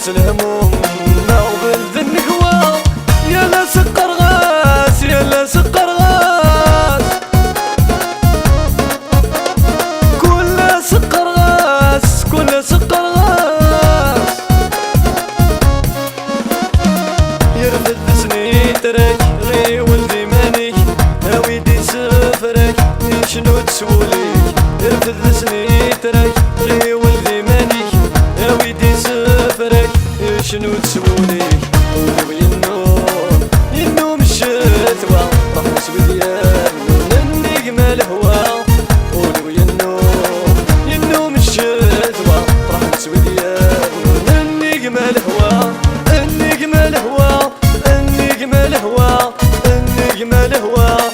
الهموم ما وبلد النقوى يا لا سقر غاس يا لا سقر غاس كل سقر غاس كل سقر غاس يرفد سنيترك غي ولدي ماني هاويدي سفرك شنو تسولي يرفد سنيترك غي ولدي ماني هاويدي سفرك شنو تسولي قولي النوم الشتوى راح نسوي ديال النجمة الهوا قولي النوم الشتوى راح نسوي ديال النجمة الهوا النجمة الهوا النجمة الهوا النجمة الهوا